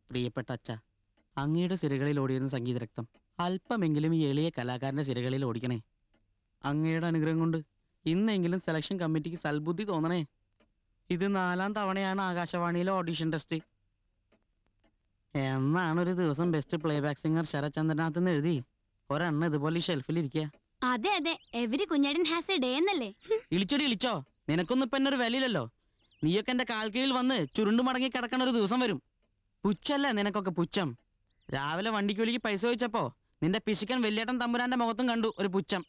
പ്രിയപ്പെട്ട അച്ഛ, അങ്ങയുടെ സിരകളിൽ ഓടിയിരുന്ന സംഗീത രക്തം അല്പമെങ്കിലും ഈ എളിയ കലാകാരന്റെ സിരകളിൽ ഓടിക്കണേ. അങ്ങയുടെ അനുഗ്രഹം കൊണ്ട് ഇന്നെങ്കിലും സെലക്ഷൻ കമ്മിറ്റിക്ക് സൽബുദ്ധി തോന്നണേ. ഇത് 4ാം തവണയാണ് ആകാശവാണിയിലെ ഓഡിഷൻ ടെസ്റ്റ്. എന്നാണ് ഒരു ദിവസം ബെസ്റ്റ് പ്ലേബാക്ക് സിംഗർ ശരചന്ദ്രനാഥ് എന്ന് എഴുതി ഒരെണ്ണം ഇതുപോലെ ഈ ഷെൽഫിൽ ഇരിക്കുക. അതെ അതെ, എവരി കുഞ്ഞാടൻ ഹാസ് എ ഡേ എന്നല്ലേ. ഇളിച്ചോടി ഇളിച്ചോ, നിനക്കൊന്നും ഇപ്പൊ എന്നൊരു വിലയില്ലല്ലോ. നീയൊക്കെ എന്റെ കാൽ കീഴിൽ വന്ന് ചുരുണ്ടു മടങ്ങി കിടക്കണ ഒരു ദിവസം വരും. പുച്ഛല്ലേ നിനക്കൊക്കെ പുച്ഛം. രാവിലെ വണ്ടിക്കൂലിക്ക് പൈസ ചോദിച്ചപ്പോ നിന്റെ പിശുക്കൻ വലിയേട്ടൻ തമ്പുരാന്റെ മുഖത്തും കണ്ടു ഒരു പുച്ഛം.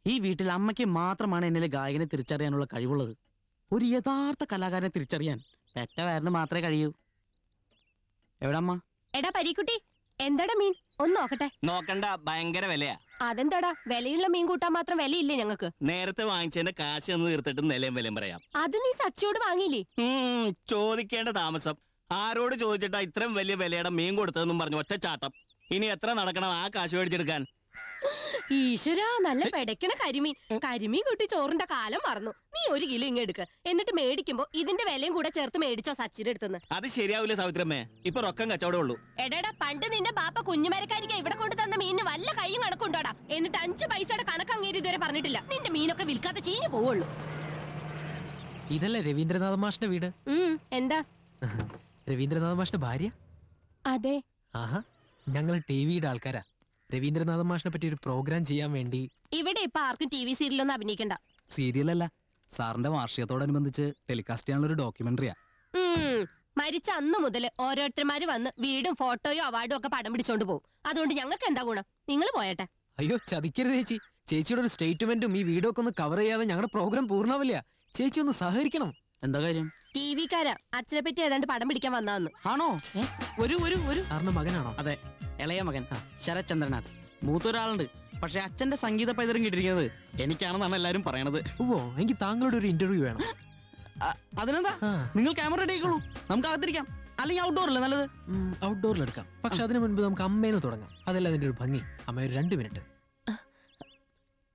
ഈ വീട്ടിൽ അമ്മയ്ക്ക് മാത്രമാണ് എന്നിലെ ഗായകനെ തിരിച്ചറിയാനുള്ള കഴിവുള്ളത്. ഒരു യഥാർത്ഥ കലാകാരനെ തിരിച്ചറിയാൻ പെറ്റ വയറിന് മാത്രമേ കഴിയൂ. എവിടെ അമ്മ? എടാ പരീക്കുട്ടി, എന്താടാ മീൻ? ഒന്ന് നോക്കട്ടെ. നോക്കണ്ട, ഭയങ്കര വിലയാ. അതെന്താടാ, വിലയുള്ള മീൻ കൂട്ടാൻ മാത്രം വിലയില്ലേ ഞങ്ങൾക്ക്? നേരത്തെ വാങ്ങിച്ചതിന്റെ കാശ് ഒന്ന് തീർത്തിട്ട് നിലയും വിലയും പറയാം. അത് നീ സച്ചിയോട് വാങ്ങിയില്ലേ? ചോദിക്കേണ്ട താമസം. ആരോട് ചോദിച്ചിട്ടാ ഇത്രയും വലിയ വിലയുടെ മീൻ കൊടുത്തതെന്നും പറഞ്ഞു ഒറ്റ ചാട്ടം. ഇനി എത്ര നടക്കണം ആ കാശ് മേടിച്ചെടുക്കാൻ? ഈശ്വരാ, നല്ല പെടക്കണ കരിമീൻ. കരിമീൻ കൂട്ടി ചോറിന്റെ കാലം മറന്നു. നീ 1 കിലോ ഇങ്ങ് എടുക്ക. എന്നിട്ട് മേടിക്കുമ്പോ ഇതിന്റെ വിലയും കൂടെ ചേർത്ത് മേടിച്ചോ സച്ചിന്റെ അടുത്തുനിന്ന്. അത് ശരിയാവില്ല സാവിത്രമ്മേ, ഇപ്പൊ റൊക്കം കച്ചവടം ഉള്ളൂ. എടാ, പണ്ട് നിന്റെ ബാപ്പ കുഞ്ഞുമരക്കാരിക്ക് ഇവിടെ കൊണ്ട് തന്ന മീനിന് വല്ല കയ്യും കണക്കുണ്ടോടാ? എന്നിട്ട് 5 പൈസയുടെ കണക്ക് അങ്ങേര് ഇതുവരെ പറഞ്ഞിട്ടില്ല. നിന്റെ മീനൊക്കെ വിൽക്കാതെ ചീഞ്ഞു പോവുള്ളൂ. ഇതല്ലേ രവീന്ദ്രനാഥ മാഷിന്റെ വീട്? എന്താ? രവീന്ദ്രനാഥ മാഷിന്റെ ഭാര്യ? അതെ. ആഹാ, ഞങ്ങൾ ടിവിയുടെ ആൾക്കാരാ. രവീന്ദ്രനാഥ മാഷിനെ പറ്റി ഒരു പ്രോഗ്രാം ചെയ്യാൻ വേണ്ടി. ഇവിടെ ഇപ്പൊ ആർക്കും TV സീരിയലൊന്നും അഭിനയിക്കണ്ട. സീരിയലല്ല, സാറിന്റെ വാർഷികത്തോടനുബന്ധിച്ച് ടെലികാസ്റ്റ് ചെയ്യാനുള്ള ഒരു ഡോക്യുമെന്ററിയാ. മരിച്ച അന്ന് മുതൽ ഓരോരുത്തർമാര് വന്ന് വീടും ഫോട്ടോയോ അവാർഡും ഒക്കെ പടം പിടിച്ചോണ്ട് പോകും. അതുകൊണ്ട് ഞങ്ങൾക്ക് എന്താ ഗുണം? നിങ്ങൾ പോയട്ടെ. അയ്യോ, ചതിക്കരുത് ചേച്ചി. ചേച്ചിയുടെ ഒരു സ്റ്റേറ്റ്മെന്റും ഈ വീഡിയോ ഒക്കെ ഒന്ന് കവർ ചെയ്യാതെ ഞങ്ങളുടെ പ്രോഗ്രാം പൂർണ്ണാവില്ല. ചേച്ചി ഒന്ന് സഹകരിക്കണം. എന്താ കാര്യം? TV-ക്കാരാ അച്ഛനെ പറ്റി ഏതാണ്ട് പടം പിടിക്കാൻ വന്നതെന്ന്. ആണോ? ഒരു സാറിന്റെ മകനാണോ? അതെ, ഇളയ മകൻ ശരചന്ദ്രനാഥ്. മൂത്തൊരാളുണ്ട്. പക്ഷെ അച്ഛന്റെ സംഗീത പൈതൃകം കിട്ടിയിരിക്കുന്നത് എനിക്കാണെന്നാണ് എല്ലാരും പറയണത്. ഓ, എനിക്ക് താങ്കളുടെ ഒരു ഇന്റർവ്യൂ വേണം. അതിനെന്താ, നിങ്ങൾ ക്യാമറ റെഡി ആയിക്കോളൂ, നമുക്ക് അകത്തിരിക്കാം. അല്ലെങ്കിൽ ഔട്ട്ഡോറല്ലേ നല്ലത്? ഔട്ട്ഡോറിൽ എടുക്കാം. പക്ഷെ അതിനു മുൻപ് നമുക്ക് അമ്മേന്ന് തുടങ്ങാം. അതല്ല അതിന്റെ ഒരു ഭംഗി. അമ്മ ഒരു 2 മിനിറ്റ്.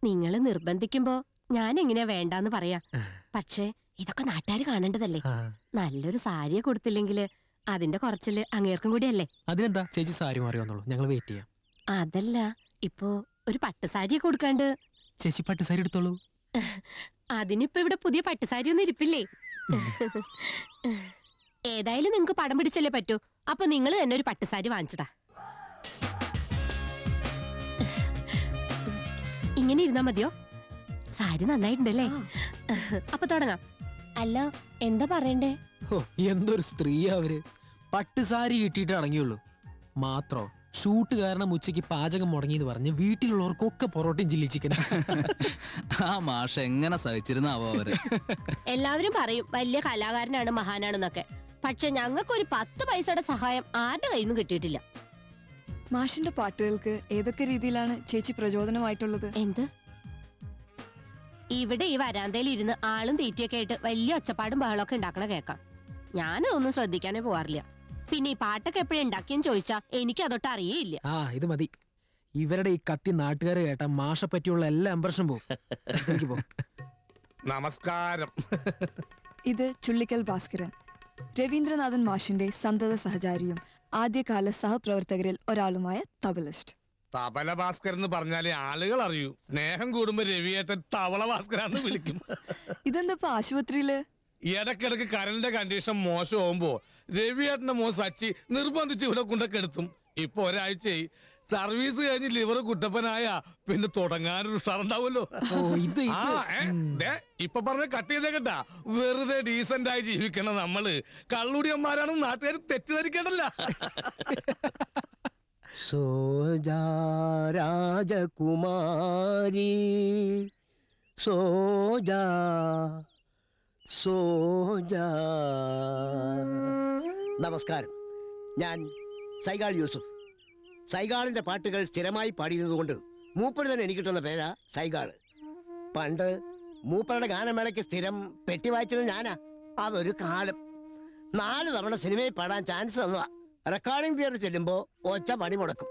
നിങ്ങൾ നിർബന്ധിക്കുമ്പോ ഞാൻ എങ്ങനെയാ വേണ്ടാന്ന് പറയാ. പക്ഷേ ഇതൊക്കെ നാട്ടുകാർ കാണേണ്ടതല്ലേ. നല്ലൊരു സാരിയെ കൊടുത്തില്ലെങ്കിൽ അതിന്റെ കുറച്ചില് അങ്ങേർക്കും കൂടിയല്ലേ. അതിനെന്താ, ചേച്ചി സാരി മാറി വന്നോളൂ, ഞങ്ങൾ വെയിറ്റ് ചെയ്യാം. അതല്ല, ഇപ്പോ ഒരു പട്ടുസാരിയെ കൊടുക്കാണ്ട്. ചേച്ചി പട്ടുസാരി എടുത്തോളൂ. അതിനിപ്പോ ഇവിടെ പുതിയ പട്ടുസാരി ഒന്നും ഇരിപ്പില്ലേ? ഏതായാലും നിങ്ങക്ക് പടം പിടിച്ചല്ലേ പറ്റൂ. അപ്പൊ നിങ്ങൾ തന്നെ ഒരു പട്ടുസാരി വാങ്ങിച്ചതാ. ഇങ്ങനെ ഇരുന്നാ മതിയോ? സാരി നന്നായിട്ടുണ്ടല്ലേ? അപ്പൊ തുടങ്ങാം. അല്ല, എന്താ പറയണ്ടേ? ഓ, എന്തൊരു സ്ത്രീയാ അവര്. പട്ടുസാരി കിട്ടിയിട്ട് അടങ്ങിയുള്ളൂ. മാത്രോ ഷൂട്ട് കാരണം ഉച്ചയ്ക്ക് പാചകം മുടങ്ങിയെന്ന് പറഞ്ഞ് വീട്ടിലുള്ളവർക്കൊക്കെ പൊറോട്ടയും ചില്ലി ചിക്കൻ. ആ മാഷ എങ്ങനെ സഹിച്ചിരുന്നാവോ അവര്. എല്ലാവരും പറയും വലിയ കലാകാരനാണ്, മഹാനാണെന്നൊക്കെ. പക്ഷെ ഞങ്ങൾക്കൊരു 10 പൈസയുടെ സഹായം ആരുടെ കയ്യിൽ നിന്നും കിട്ടിയിട്ടില്ല. മാഷിന്റെ പാട്ടുകൾക്ക് ഏതൊക്കെ രീതിയിലാണ് ചേച്ചി പ്രചോദനമായിട്ടുള്ളത്? എന്ത്? ഇവിടെ ഈ വരാന്തയിൽ ഇരുന്ന് ആളും തീറ്റയൊക്കെ ആയിട്ട് വലിയ ഒച്ചപ്പാടും ബഹളമൊക്കെ ഉണ്ടാക്കണ കേൾക്കാം. ഞാനതൊന്നും ശ്രദ്ധിക്കാനേ പോവാറില്ല. പിന്നെ ഈ പാട്ടൊക്കെ എപ്പോഴും ഉണ്ടാക്കിയെന്ന് ചോദിച്ചാ എനിക്ക് അതൊട്ട് അറിയേയില്ല. ഇത് മതി. ഇവരുടെ ഈ കത്തി നാട്ടുകാരെ കേട്ടാ മാഷെ പറ്റിയുള്ള എല്ലാ ഇംപ്രഷനും പോകും. നമസ്കാരം. ഇത് ചുള്ളിക്കൽ ഭാസ്കരൻ, രവീന്ദ്രനാഥൻ മാഷിന്റെ സന്തത സഹചാരിയും ആദ്യകാല സഹപ്രവർത്തകരിൽ ഒരാളുമായ തബലിസ്റ്റ്. തബല ഭാസ്കരൻ എന്ന് പറഞ്ഞാലേ ആളുകൾ അറിയൂ. സ്നേഹം കൂടുമ്പോ രവിയേട്ടൻ തവള ഭാസ്കരാന്ന് വിളിക്കും. ഇതെന്താ ആശുപത്രിയില്? ഇടക്കിടക്ക് കരലിന്റെ കണ്ടീഷൻ മോശമാകുമ്പോ രവിയേട്ടന്റെ മോൻ സച്ചി നിർബന്ധിച്ച് ഇവിടെ കൊണ്ടൊക്കെ എടുത്തും. ഇപ്പൊ ഒരാഴ്ചയായി. സർവീസ് കഴിഞ്ഞ് ലിവർ കുട്ടപ്പനായ പിന്നെ തുടങ്ങാനൊരു ഉഷാറുണ്ടാവുമല്ലോ. ഇപ്പൊ പറഞ്ഞ കട്ട് ചെയ്തേക്കട്ടാ. വെറുതെ ഡീസന്റ് ആയി ജീവിക്കണം നമ്മള്. കള്ളുടിയന്മാരാണെന്ന് നാട്ടുകാർ തെറ്റിദ്ധരിക്കണ്ടല്ല. സോജാ രാജകുമാരി സോജാ സോജാ. നമസ്കാരം, ഞാൻ സൈഗാൾ യൂസുഫ്. സൈഗാളിന്റെ പാട്ടുകൾ സ്ഥിരമായി പാടിയിരുന്നതുകൊണ്ട് മൂപ്പര് തന്നെ എനിക്ക് കിട്ടുന്ന പേരാ സൈഗാള്. പണ്ട് മൂപ്പരുടെ ഗാനമേളയ്ക്ക് സ്ഥിരം പെട്ടി വായിച്ചത് ഞാനാ. അതൊരു കാലം. 4 തവണ സിനിമയിൽ പാടാൻ ചാൻസ് തന്നതാ. റെക്കോർഡിംഗ് തിയേറ്റർ ചെല്ലുമ്പോ ഒച്ച പണി മുടക്കും.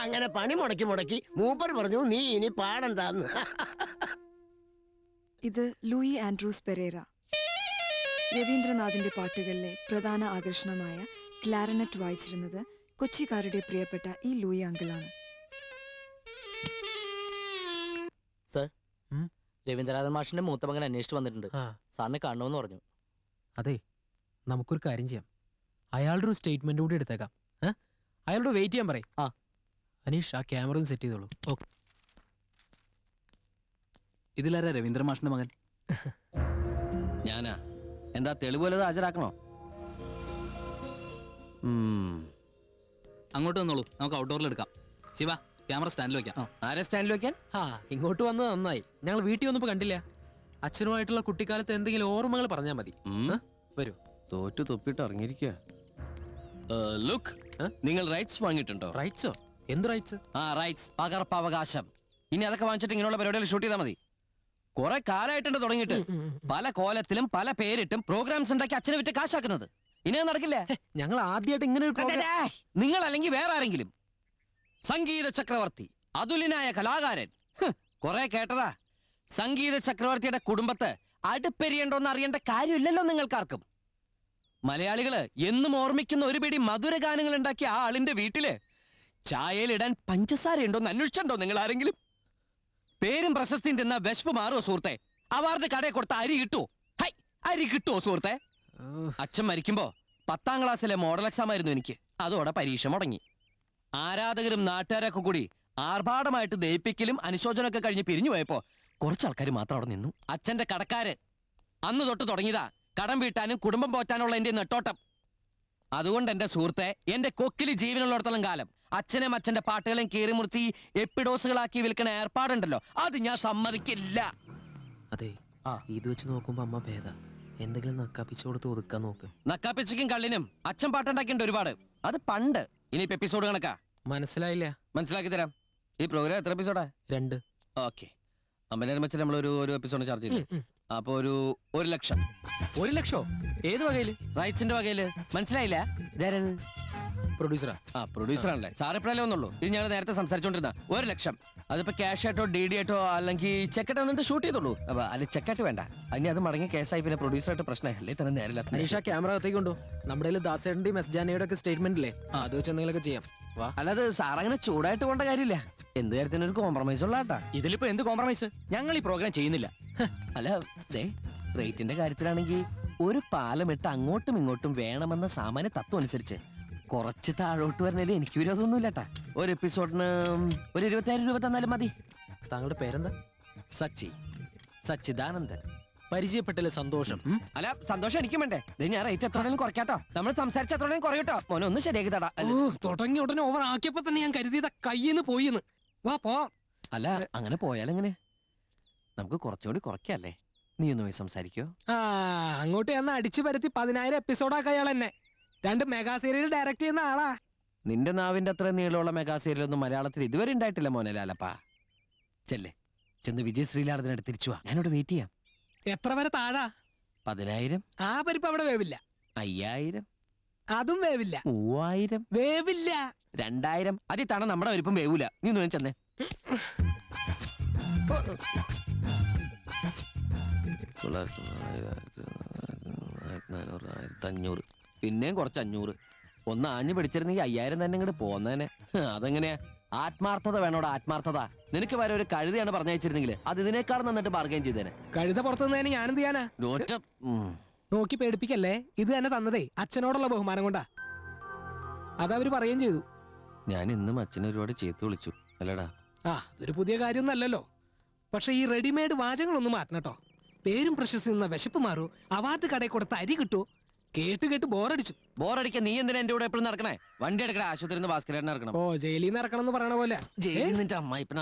അങ്ങനെ പണി മുടക്കി മൂപ്പർ പറഞ്ഞു നീ ഇനി പാടണ്ടെന്ന്. ഇത് ലൂയി ആൻഡ്രൂസ് പെരേര. രവീന്ദ്രനാഥിന്റെ പാട്ടുകളിലെ പ്രധാന ആകർഷണമായ ക്ലാരനറ്റ് വായിച്ചിരുന്നത് കൊച്ചിക്കാരുടെ പ്രിയപ്പെട്ട ഈ ലൂയി അങ്കിളാണ്. രവീന്ദ്രനാഥൻ മാഷിന്റെ മൂത്ത മകൻ അന്വേഷിച്ചു വന്നിട്ടുണ്ട്. ആ. സാറിനെ കാണണമെന്ന് പറഞ്ഞു. അതെ, നമുക്കൊരു കാര്യം ചെയ്യാം. അയാളുടെ ഒരു സ്റ്റേറ്റ്മെന്റ് കൂടി എടുത്തേക്കാം. അയാളോട് വെയിറ്റ് ചെയ്യാൻ പറയും. ആ. അനീഷ്, ആ ക്യാമറ സെറ്റ് ചെയ്തോളൂ. ഓക്കെ. ഇതിലാരാ രവീന്ദ്ര മാഷിന്റെ മകൻ? ഞാനാ. എന്താ തെളിവ് വല്ലതും ഹാജരാക്കണോ? അങ്ങോട്ട് വന്നോളൂ, നമുക്ക് ഔട്ട്ഡോറിൽ എടുക്കാം. ശിവ, ക്യാമറ സ്റ്റാൻഡിൽ വെക്കാം. ആരെ സ്റ്റാൻഡിൽ വെക്കാൻ? ഇങ്ങോട്ട് വന്നത് നന്നായി. ഞങ്ങൾ വീട്ടിൽ വന്നപ്പോ കണ്ടില്ല. അച്ഛനുമായിട്ടുള്ള കുട്ടിക്കാലത്ത് എന്തെങ്കിലും ഓർമ്മകൾ പറഞ്ഞാൽ മതി. വരൂ. തോറ്റു തൊപ്പിട്ട് ഇറങ്ങിയിരിക്കുക. ലുക്ക്, നിങ്ങൾ റൈറ്റ്സ് വാങ്ങിയിട്ടുണ്ടോ? റൈറ്റ്സോ? എന്ത് റൈറ്റ്സ്? റൈറ്റ്സ്, പകർപ്പവകാശം. ഇനി അതൊക്കെ വാങ്ങിച്ചിട്ട് ഇങ്ങനെയുള്ള പരിപാടികൾ ഷൂട്ട് ചെയ്താൽ മതി. കുറെ കാലമായിട്ടുണ്ട് തുടങ്ങിയിട്ട്. പല കോലത്തിലും പല പേരിട്ടും പ്രോഗ്രാംസ് ഉണ്ടാക്കി അച്ഛനെ വിറ്റ് കാശാക്കുന്നത്. ഇനി അത് നടക്കില്ല. ഞങ്ങൾ ആദ്യമായിട്ട് ഇങ്ങനെ ഒരു program- നിങ്ങൾ അല്ലെങ്കിൽ വേറെ ആരെങ്കിലും. സംഗീത ചക്രവർത്തി, അതുലിനായ കലാകാരൻ. കുറെ കേട്ടതാ. സംഗീത ചക്രവർത്തിയുടെ കുടുംബത്ത് അടുപ്പെരിയണ്ടോന്ന് അറിയേണ്ട കാര്യമില്ലല്ലോ നിങ്ങൾക്കാർക്കും. മലയാളികള് എന്നും ഓർമ്മിക്കുന്ന ഒരു പിടി മധുര ഗാനങ്ങൾ ഉണ്ടാക്കിയ ആ ആളിന്റെ വീട്ടില് ചായയിലിടാൻ പഞ്ചസാര ഉണ്ടോന്ന് അന്വേഷിച്ചിട്ടുണ്ടോ നിങ്ങൾ ആരെങ്കിലും? പേരും പ്രശസ്തിയും തിന്ന വിശപ്പ് മാറുമോ സുഹൃത്തെ? അവാർഡ് കടയിൽ കൊടുത്ത അരി കിട്ടുമോ? ഹൈ, അരി കിട്ടുമോ സുഹൃത്തെ? അച്ഛൻ മരിക്കുമ്പോ 10ാം ക്ലാസ്സിലെ മോഡൽ എക്സാം ആയിരുന്നു എനിക്ക്. അതോടെ പരീക്ഷ മുടങ്ങി. ആരാധകരും നാട്ടുകാരൊക്കെ കൂടി ആർഭാടമായിട്ട് ദയിപ്പിക്കലും അനുശോചനമൊക്കെ കഴിഞ്ഞ് പിരിഞ്ഞു പോയപ്പോ കുറച്ചാൾക്കാർ മാത്രം അവിടെ നിന്നു. അച്ഛന്റെ കടക്കാര് അന്ന് തൊട്ട് തുടങ്ങിയതാ കടം വീട്ടാനും കുടുംബം പോറ്റാനുള്ള എന്റെ നെട്ടോട്ടം. അതുകൊണ്ട് എന്റെ സുഹൃത്തെ, എന്റെ കൊക്കില് ജീവനുള്ളിടത്തോളം കാലം അച്ഛനും അച്ഛന്റെ പാട്ടുകളെയും കീറി മുറിച്ച് ഈ എപ്പിഡോസുകളാക്കി വിൽക്കുന്ന ഏർപ്പാടുണ്ടല്ലോ, അത് ഞാൻ സമ്മതിക്കില്ല. അതെ, ഇത് വെച്ച് നോക്കുമ്പോ അമ്മ ഭേദ. എന്തെങ്കിലും നക്കാപ്പിച്ചു കൊടുത്ത് ഒതുക്കാൻ നോക്ക്. നക്കാപ്പിച്ചയ്ക്കും കള്ളിനും അച്ഛൻ പാട്ടുണ്ടാക്കിണ്ട് ഒരുപാട്. അത് പണ്ട്. ഇനിയിപ്പോ എപ്പിസോഡ് കണക്കാ. മനസ്സിലായില്ല? മനസ്സിലാക്കി തരാം. ഈ പ്രോഗ്രാം എത്ര എപ്പിസോഡാ? 2. ഓക്കെ. അമ്മനെ വെച്ച് നമ്മൾ ഒരു എപ്പിസോഡ് ചാർജ് ചെയ്തു. അപ്പൊ ഒരു 1 ലക്ഷം. 1 ലക്ഷോ? ഏത് വകയില്? റൈറ്റ്സിന്റെ വകയില്. മനസ്സിലായില്ല? പ്രൊഡ്യൂസറാ? പ്രൊഡ്യൂസറാണല്ലേ. സാർ എപ്പോഴല്ലേ വന്നുള്ളൂ. ഇത് ഞാൻ നേരത്തെ സംസാരിച്ചോണ്ടിരുന്ന 1 ലക്ഷം. അതിപ്പോ ക്യാഷ് ആയിട്ടോ DD ആയിട്ടോ അല്ലെങ്കിൽ ചെക്കായിട്ട് വന്നിട്ട് ഷൂട്ട് ചെയ്തോളൂ. അല്ലെ ചെക്കായിട്ട് വേണ്ട. അതിന് അത് മടങ്ങി കേസായി പിന്നെ പ്രൊഡ്യൂസറായിട്ട് പ്രശ്നമേ അല്ലേ തന്നെ നേരില്ല. അനീഷ, ക്യാമറ അകത്തേക്ക് കൊണ്ടു. നമ്മുടെ ദാസേട്ടന്റെയും എസ് ജാനയുടെ ഒക്കെ സ്റ്റേറ്റ്മെന്റ് ഇല്ലേ, അത് വെച്ച് എന്തെങ്കിലുമൊക്കെ ചെയ്യാം. വാ. അല്ലാതെ സാർ അങ്ങനെ ചൂടായിട്ട് പോകേണ്ട കാര്യമില്ല. എന്ത് കാര്യത്തിന് ഒരു കോംപ്രമൈസ് ഉള്ള ആട്ടാ. ഇതിലിപ്പോ എന്ത് കോംപ്രമൈസ്? ഞങ്ങൾ ഈ പ്രോഗ്രാം ചെയ്യുന്നില്ല. അല്ല, റേറ്റിന്റെ കാര്യത്തിലാണെങ്കിൽ ഒരു പാലമിട്ട് അങ്ങോട്ടും ഇങ്ങോട്ടും വേണമെന്ന സാമാന്യ തത്വം അനുസരിച്ച് കുറച്ച് താഴോട്ട് വരുന്നതിൽ എനിക്ക് വിരോധമൊന്നുമില്ലട്ടാ. ഒരു എപ്പിസോഡിന് ഒരു 25,000 രൂപ തന്നാലും മതി. താങ്കളുടെ പേരെന്താ? സച്ചിദാനന്ദൻ. പരിചയപ്പെട്ടതിൽ സന്തോഷം. അല്ല, സന്തോഷം എനിക്കും വേണ്ടേ. ഞാൻ റേറ്റ് എത്രയും കുറയ്ക്കാട്ടോ. നമ്മൾ സംസാരിച്ച എത്രയും കുറയട്ടോ. മോനെ ഒന്ന് ശരിയാക്കി തടാ. തുടങ്ങി ഉടനെ ഓവർ ആക്കിയപ്പോ തന്നെ ഞാൻ കരുതിയതാ കയ്യിന്ന് പോയിന്ന്. വാ പോ. അല്ല, അങ്ങനെ പോയാലെങ്ങനെ? നമുക്ക് കുറച്ചുകൂടി കുറയ്ക്കല്ലേ? നീ ഒന്ന് പോയി സംസാരിക്കോ? അങ്ങോട്ട് ചെന്ന് അടിച്ചു പരത്തി 10,000 എപ്പിസോഡാക്ക അയാൾ എന്നെ. 2 മെഗാ സീരിയൽ ഡയറക്ട് ചെയ്യുന്ന ആളാ. നിന്റെ നാവിന്റെ അത്ര നീളമുള്ള മെഗാ സീരിയലൊന്നും മലയാളത്തിൽ ഇതുവരെ ഉണ്ടായിട്ടില്ല മോനെ ലാലപ്പാ. ചെന്ന് വിജയ് ശ്രീലാടത്തിനടുത്ത് തിരിച്ചു വാ. ഞാനിവിടെ വെയിറ്റ് ചെയ്യാം. എത്ര വരെ താഴാ? 10,000. ആ പരിപ്പ് അവിടെ വേവില്ല. 5,000. അതും വേവില്ല. 3,000. വേവില്ല. 2,000. അതിൽ തണ നമ്മുടെ പരിപ്പം വേവൂല. നീ ഒന്ന് ചെന്നേ. പിന്നെയും കുറച്ച് 500. ഒന്ന് ആഞ്ഞു പിടിച്ചിരുന്നെങ്കിൽ 5,000 തന്നെ ഇങ്ങോട്ട് പോന്നേനെ. അതെങ്ങനെയാ? ആത്മാർത്ഥത വേണോടാ, ആത്മാർത്ഥത. നിനക്ക് വരെ ഒരു കഴുതയാണ് പറഞ്ഞയച്ചിരുന്നെങ്കിൽ അത് ഇതിനേക്കാൾ നന്നിട്ട് ബാർഗൈൻ ചെയ്തേനെ. കഴുത പുറത്തുനിന്നതിന് ഞാനെന്ത് ചെയ്യാനാ? നോക്കി പേടിപ്പിക്കല്ലേ. ഇത് തന്നെ തന്നതേ അച്ഛനോടുള്ള ബഹുമാനം കൊണ്ടാ. അതവര് പറയുകയും ചെയ്തു. ഞാൻ ഇന്നും അച്ഛനെ ഒരുപാട് ചേർത്ത് വിളിച്ചു അല്ലടാ. അതൊരു പുതിയ കാര്യമൊന്നല്ലല്ലോ. പക്ഷെ ഈ റെഡിമെയ്ഡ് വാചകങ്ങളൊന്നും മാറ്റണം കേട്ടോ. പേരും പ്രശസ്തി നിന്ന വിശപ്പ് മാറൂ, അവാർഡ് കടയിൽ കൊടുത്ത അരി കിട്ടൂ. കേട്ട് ബോറടിച്ചു. ബോറടിക്കാൻ നീ എന്തിനാ എന്റെ കൂടെ എപ്പോഴും നടക്കണേ? വണ്ടി എടുക്കണേ. ആശുപത്രി ഭാസ്കരനെ ഇറക്കണം. ജയിലിൽ നിന്ന് ഇറക്കണം എന്ന് പറയണ പോലെ. ജയിലിൽ നിന്റെ അമ്മ ഇപ്പൊ